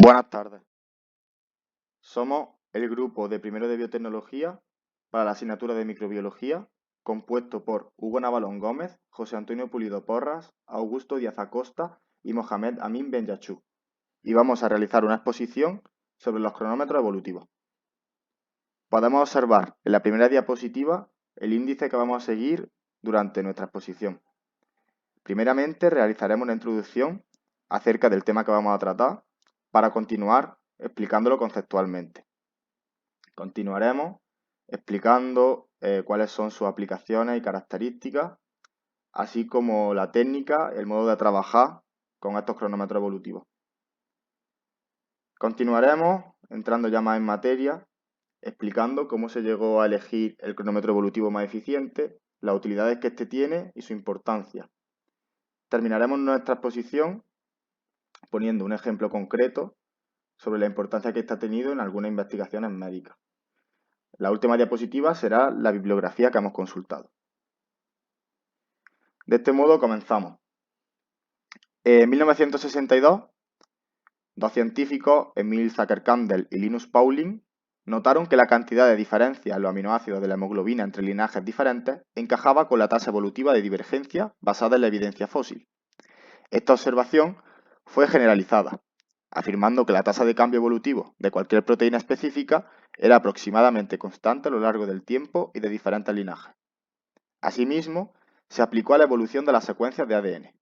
Buenas tardes. Somos el grupo de primero de biotecnología para la asignatura de microbiología, compuesto por Hugo Navalón Gómez, José Antonio Pulido Porras, Augusto Díaz Acosta y Mohamed Amin Benyachú. Y vamos a realizar una exposición sobre los cronómetros evolutivos. Podemos observar en la primera diapositiva el índice que vamos a seguir durante nuestra exposición. Primeramente realizaremos una introducción acerca del tema que vamos a tratar para continuar explicándolo conceptualmente. Continuaremos explicando cuáles son sus aplicaciones y características, así como la técnica, el modo de trabajar con estos cronómetros evolutivos. Continuaremos entrando ya más en materia, explicando cómo se llegó a elegir el cronómetro evolutivo más eficiente, las utilidades que éste tiene y su importancia. Terminaremos nuestra exposición poniendo un ejemplo concreto sobre la importancia que éste ha tenido en algunas investigaciones médicas. La última diapositiva será la bibliografía que hemos consultado. De este modo comenzamos. En 1962, dos científicos, Emil Zucker-Kandel y Linus Pauling, notaron que la cantidad de diferencia en los aminoácidos de la hemoglobina entre linajes diferentes encajaba con la tasa evolutiva de divergencia basada en la evidencia fósil. Esta observación fue generalizada, afirmando que la tasa de cambio evolutivo de cualquier proteína específica era aproximadamente constante a lo largo del tiempo y de diferentes linajes. Asimismo, se aplicó a la evolución de las secuencias de ADN.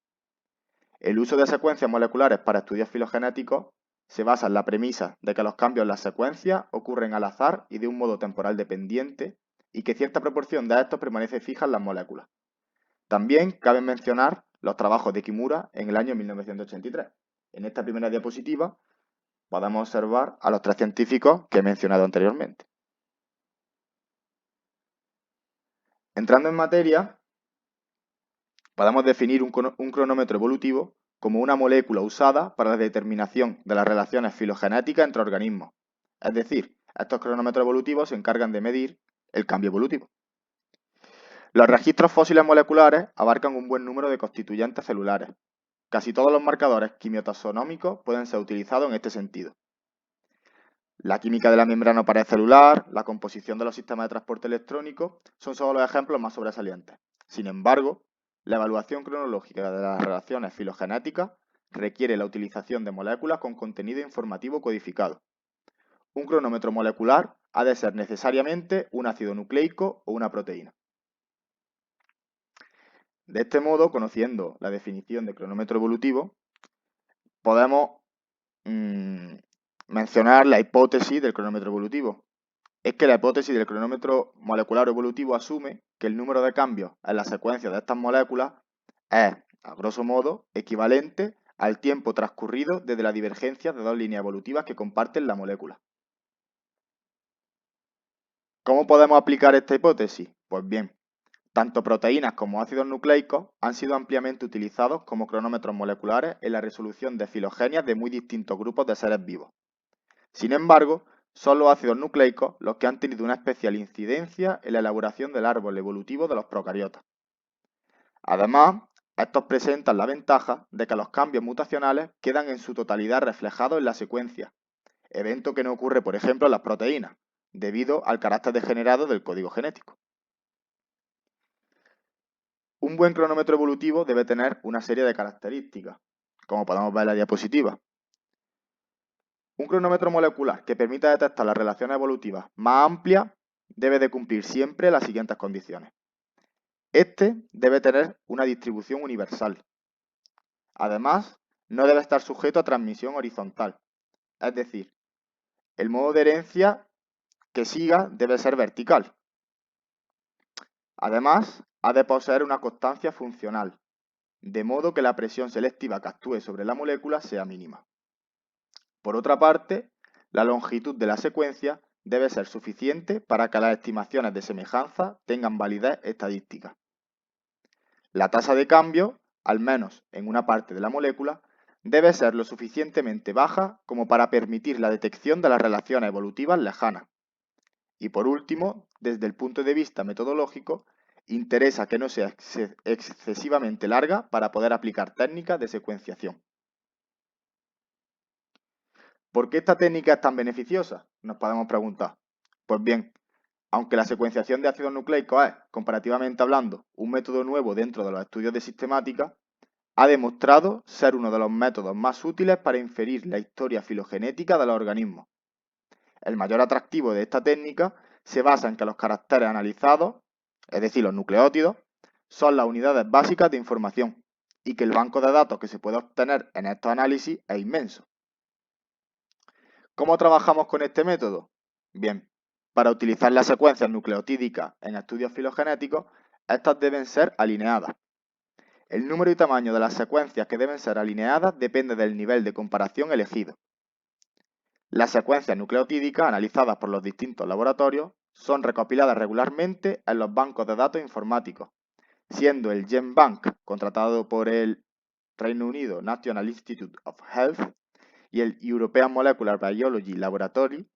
El uso de secuencias moleculares para estudios filogenéticos se basa en la premisa de que los cambios en las secuencias ocurren al azar y de un modo temporal dependiente y que cierta proporción de estos permanece fija en las moléculas. También cabe mencionar los trabajos de Kimura en el año 1983. En esta primera diapositiva podemos observar a los tres científicos que he mencionado anteriormente. Entrando en materia, podemos definir un cronómetro evolutivo como una molécula usada para la determinación de las relaciones filogenéticas entre organismos. Es decir, estos cronómetros evolutivos se encargan de medir el cambio evolutivo. Los registros fósiles moleculares abarcan un buen número de constituyentes celulares. Casi todos los marcadores quimiotaxonómicos pueden ser utilizados en este sentido. La química de la membrana pared-celular, la composición de los sistemas de transporte electrónico son solo los ejemplos más sobresalientes. Sin embargo, la evaluación cronológica de las relaciones filogenéticas requiere la utilización de moléculas con contenido informativo codificado. Un cronómetro molecular ha de ser necesariamente un ácido nucleico o una proteína. De este modo, conociendo la definición de cronómetro evolutivo, podemos mencionar la hipótesis del cronómetro evolutivo. Es que la hipótesis del cronómetro molecular evolutivo asume que el número de cambios en la secuencia de estas moléculas es, a grosso modo, equivalente al tiempo transcurrido desde la divergencia de dos líneas evolutivas que comparten la molécula. ¿Cómo podemos aplicar esta hipótesis? Pues bien, tanto proteínas como ácidos nucleicos han sido ampliamente utilizados como cronómetros moleculares en la resolución de filogenias de muy distintos grupos de seres vivos. Sin embargo, son los ácidos nucleicos los que han tenido una especial incidencia en la elaboración del árbol evolutivo de los procariotas. Además, estos presentan la ventaja de que los cambios mutacionales quedan en su totalidad reflejados en la secuencia, evento que no ocurre, por ejemplo, en las proteínas, debido al carácter degenerado del código genético. Un buen cronómetro evolutivo debe tener una serie de características, como podemos ver en la diapositiva. Un cronómetro molecular que permita detectar las relaciones evolutivas más amplias debe de cumplir siempre las siguientes condiciones. Este debe tener una distribución universal. Además, no debe estar sujeto a transmisión horizontal, es decir, el modo de herencia que siga debe ser vertical. Además, ha de poseer una constancia funcional, de modo que la presión selectiva que actúe sobre la molécula sea mínima. Por otra parte, la longitud de la secuencia debe ser suficiente para que las estimaciones de semejanza tengan validez estadística. La tasa de cambio, al menos en una parte de la molécula, debe ser lo suficientemente baja como para permitir la detección de las relaciones evolutivas lejanas. Y por último, desde el punto de vista metodológico, interesa que no sea excesivamente larga para poder aplicar técnicas de secuenciación. ¿Por qué esta técnica es tan beneficiosa? Nos podemos preguntar. Pues bien, aunque la secuenciación de ácidos nucleicos es, comparativamente hablando, un método nuevo dentro de los estudios de sistemática, ha demostrado ser uno de los métodos más útiles para inferir la historia filogenética de los organismos. El mayor atractivo de esta técnica se basa en que los caracteres analizados, es decir, los nucleótidos, son las unidades básicas de información y que el banco de datos que se puede obtener en estos análisis es inmenso. ¿Cómo trabajamos con este método? Bien, para utilizar las secuencias nucleotídicas en estudios filogenéticos, estas deben ser alineadas. El número y tamaño de las secuencias que deben ser alineadas depende del nivel de comparación elegido. Las secuencias nucleotídicas analizadas por los distintos laboratorios son recopiladas regularmente en los bancos de datos informáticos, siendo el GenBank, contratado por el Reino Unido National Institute of Health, y el European Molecular Biology Laboratory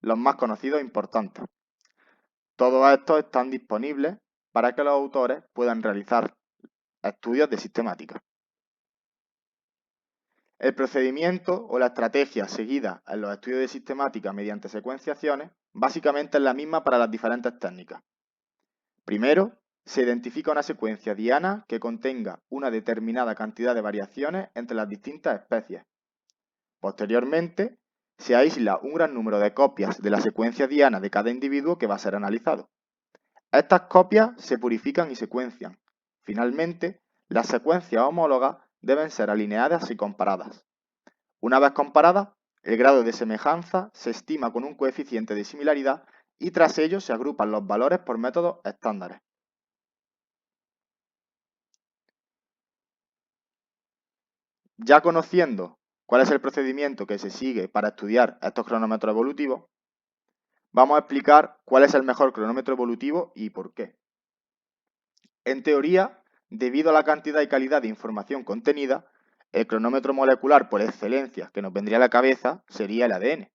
los más conocidos e importantes. Todos estos están disponibles para que los autores puedan realizar estudios de sistemática. El procedimiento o la estrategia seguida en los estudios de sistemática mediante secuenciaciones básicamente es la misma para las diferentes técnicas. Primero, se identifica una secuencia diana que contenga una determinada cantidad de variaciones entre las distintas especies. Posteriormente, se aísla un gran número de copias de la secuencia diana de cada individuo que va a ser analizado. Estas copias se purifican y secuencian. Finalmente, las secuencias homólogas deben ser alineadas y comparadas. Una vez comparadas, el grado de semejanza se estima con un coeficiente de similaridad y tras ello se agrupan los valores por métodos estándares. Ya conociendo cuál es el procedimiento que se sigue para estudiar estos cronómetros evolutivos, vamos a explicar cuál es el mejor cronómetro evolutivo y por qué. En teoría, debido a la cantidad y calidad de información contenida, el cronómetro molecular por excelencia que nos vendría a la cabeza sería el ADN.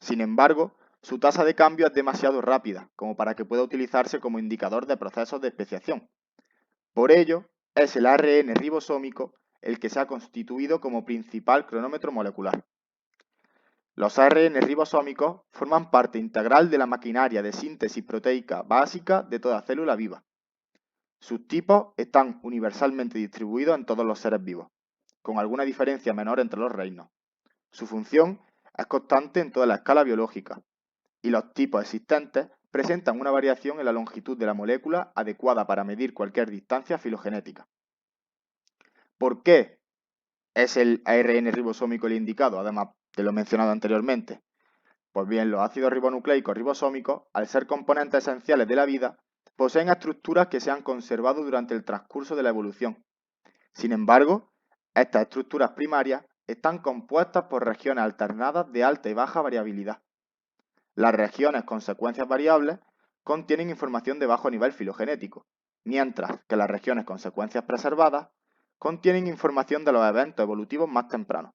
Sin embargo, su tasa de cambio es demasiado rápida como para que pueda utilizarse como indicador de procesos de especiación. Por ello, es el ARN ribosómico el que se ha constituido como principal cronómetro molecular. Los ARN ribosómicos forman parte integral de la maquinaria de síntesis proteica básica de toda célula viva. Sus tipos están universalmente distribuidos en todos los seres vivos, con alguna diferencia menor entre los reinos. Su función es constante en toda la escala biológica, y los tipos existentes presentan una variación en la longitud de la molécula adecuada para medir cualquier distancia filogenética. ¿Por qué es el ARN ribosómico el indicado, además de lo mencionado anteriormente? Pues bien, los ácidos ribonucleicos ribosómicos, al ser componentes esenciales de la vida, poseen estructuras que se han conservado durante el transcurso de la evolución. Sin embargo, estas estructuras primarias están compuestas por regiones alternadas de alta y baja variabilidad. Las regiones con secuencias variables contienen información de bajo nivel filogenético, mientras que las regiones con secuencias preservadas contienen información de los eventos evolutivos más tempranos.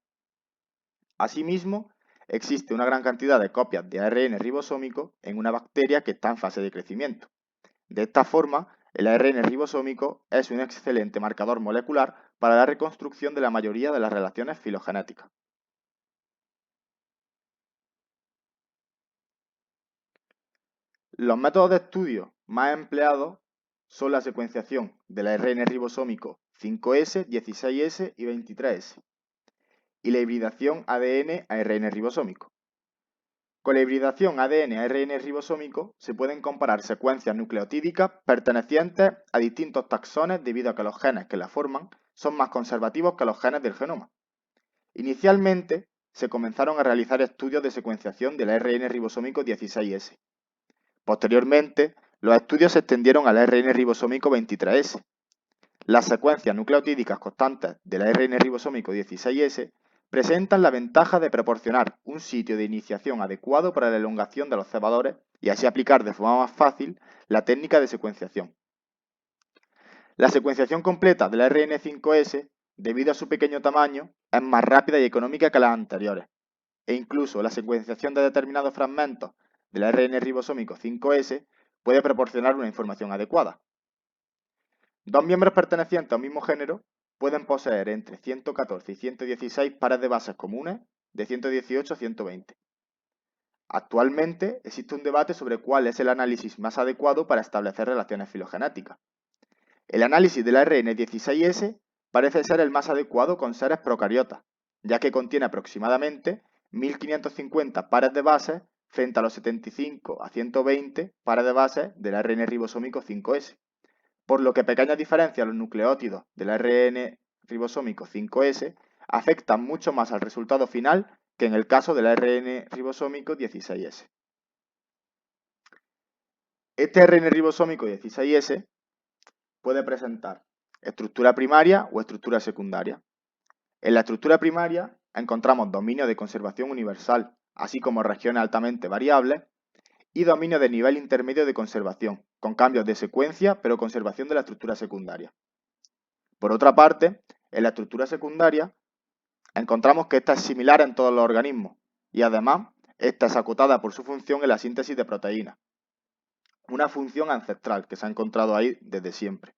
Asimismo, existe una gran cantidad de copias de ARN ribosómico en una bacteria que está en fase de crecimiento. De esta forma, el ARN ribosómico es un excelente marcador molecular para la reconstrucción de la mayoría de las relaciones filogenéticas. Los métodos de estudio más empleados son la secuenciación del ARN ribosómico 5S, 16S y 23S y la hibridación ADN-ARN ribosómico. Con la hibridación ADN-ARN ribosómico se pueden comparar secuencias nucleotídicas pertenecientes a distintos taxones debido a que los genes que la forman son más conservativos que los genes del genoma. Inicialmente se comenzaron a realizar estudios de secuenciación del ARN ribosómico 16S. Posteriormente, los estudios se extendieron al ARN ribosómico 23S. Las secuencias nucleotídicas constantes del ARN ribosómico 16S presentan la ventaja de proporcionar un sitio de iniciación adecuado para la elongación de los cebadores y así aplicar de forma más fácil la técnica de secuenciación. La secuenciación completa del ARN5S, debido a su pequeño tamaño, es más rápida y económica que las anteriores, e incluso la secuenciación de determinados fragmentos del ARN ribosómico 5S puede proporcionar una información adecuada. Dos miembros pertenecientes a un mismo género pueden poseer entre 114 y 116 pares de bases comunes de 118 a 120. Actualmente existe un debate sobre cuál es el análisis más adecuado para establecer relaciones filogenéticas. El análisis del ARN16S parece ser el más adecuado con seres procariotas, ya que contiene aproximadamente 1550 pares de bases frente a los 75 a 120 pares de bases del ARN ribosómico 5S, por lo que pequeñas diferencias en los nucleótidos del ARN ribosómico 5S afectan mucho más al resultado final que en el caso del ARN ribosómico 16S. Este ARN ribosómico 16S puede presentar estructura primaria o estructura secundaria. En la estructura primaria encontramos dominio de conservación universal, así como regiones altamente variables, y dominio de nivel intermedio de conservación, con cambios de secuencia pero conservación de la estructura secundaria. Por otra parte, en la estructura secundaria encontramos que esta es similar en todos los organismos y además esta es acotada por su función en la síntesis de proteínas, una función ancestral que se ha encontrado ahí desde siempre.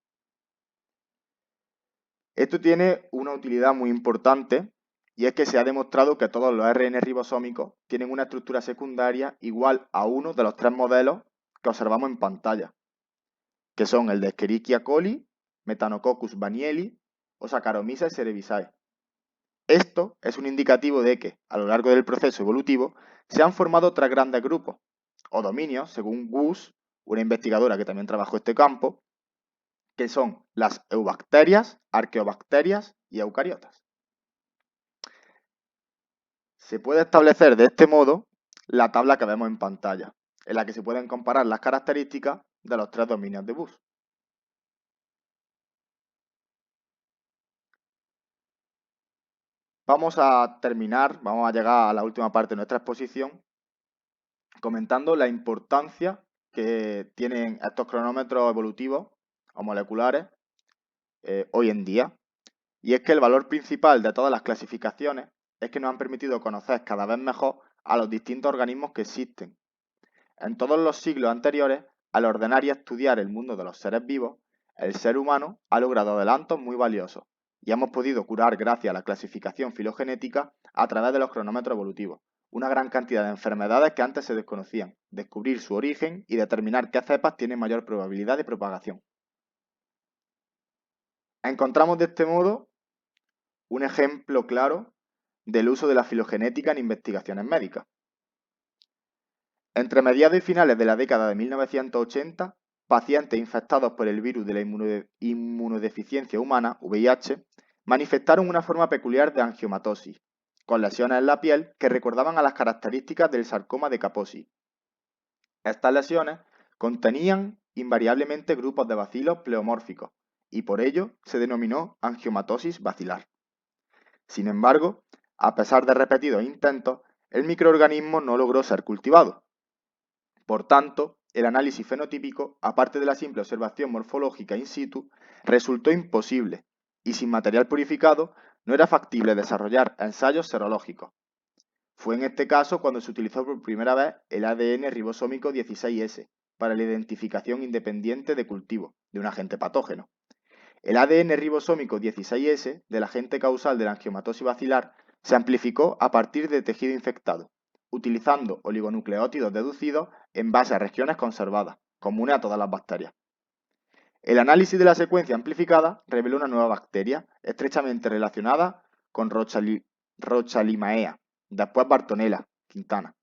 Esto tiene una utilidad muy importante y es que se ha demostrado que todos los ARN ribosómicos tienen una estructura secundaria igual a uno de los tres modelos que observamos en pantalla, que son el de Escherichia coli, Methanococcus bannieli o Saccharomyces cerevisiae. Esto es un indicativo de que, a lo largo del proceso evolutivo, se han formado tres grandes grupos, o dominios, según Gus, una investigadora que también trabajó este campo, que son las eubacterias, arqueobacterias y eucariotas. Se puede establecer de este modo la tabla que vemos en pantalla, en la que se pueden comparar las características de los tres dominios de Gus. Vamos a llegar a la última parte de nuestra exposición comentando la importancia que tienen estos cronómetros evolutivos o moleculares hoy en día. Y es que el valor principal de todas las clasificaciones es que nos han permitido conocer cada vez mejor a los distintos organismos que existen. En todos los siglos anteriores, al ordenar y estudiar el mundo de los seres vivos, el ser humano ha logrado adelantos muy valiosos y hemos podido curar gracias a la clasificación filogenética a través de los cronómetros evolutivos una gran cantidad de enfermedades que antes se desconocían, descubrir su origen y determinar qué cepas tienen mayor probabilidad de propagación. Encontramos de este modo un ejemplo claro del uso de la filogenética en investigaciones médicas. Entre mediados y finales de la década de 1980, pacientes infectados por el virus de la inmunodeficiencia humana, VIH, manifestaron una forma peculiar de angiomatosis, con lesiones en la piel que recordaban a las características del sarcoma de Kaposi. Estas lesiones contenían invariablemente grupos de bacilos pleomórficos y por ello se denominó angiomatosis bacilar. Sin embargo, a pesar de repetidos intentos, el microorganismo no logró ser cultivado. Por tanto, el análisis fenotípico, aparte de la simple observación morfológica in situ, resultó imposible y sin material purificado no era factible desarrollar ensayos serológicos. Fue en este caso cuando se utilizó por primera vez el ADN ribosómico 16S para la identificación independiente de cultivo de un agente patógeno. El ADN ribosómico 16S del agente causal de la angiomatosis bacilar se amplificó a partir de tejido infectado, utilizando oligonucleótidos deducidos en base a regiones conservadas, comunes a todas las bacterias. El análisis de la secuencia amplificada reveló una nueva bacteria estrechamente relacionada con Rochallimaea, después Bartonella, Quintana.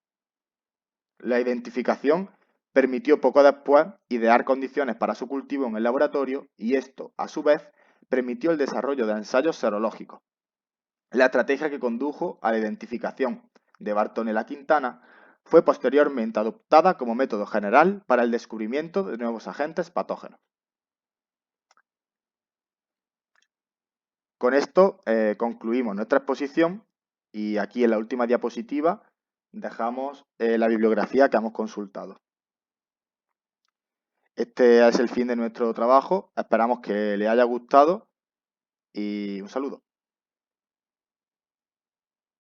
La identificación permitió poco después idear condiciones para su cultivo en el laboratorio y esto, a su vez, permitió el desarrollo de ensayos serológicos. La estrategia que condujo a la identificación de Bartonella Quintana fue posteriormente adoptada como método general para el descubrimiento de nuevos agentes patógenos. Con esto concluimos nuestra exposición y aquí en la última diapositiva dejamos la bibliografía que hemos consultado. Este es el fin de nuestro trabajo, esperamos que les haya gustado y un saludo.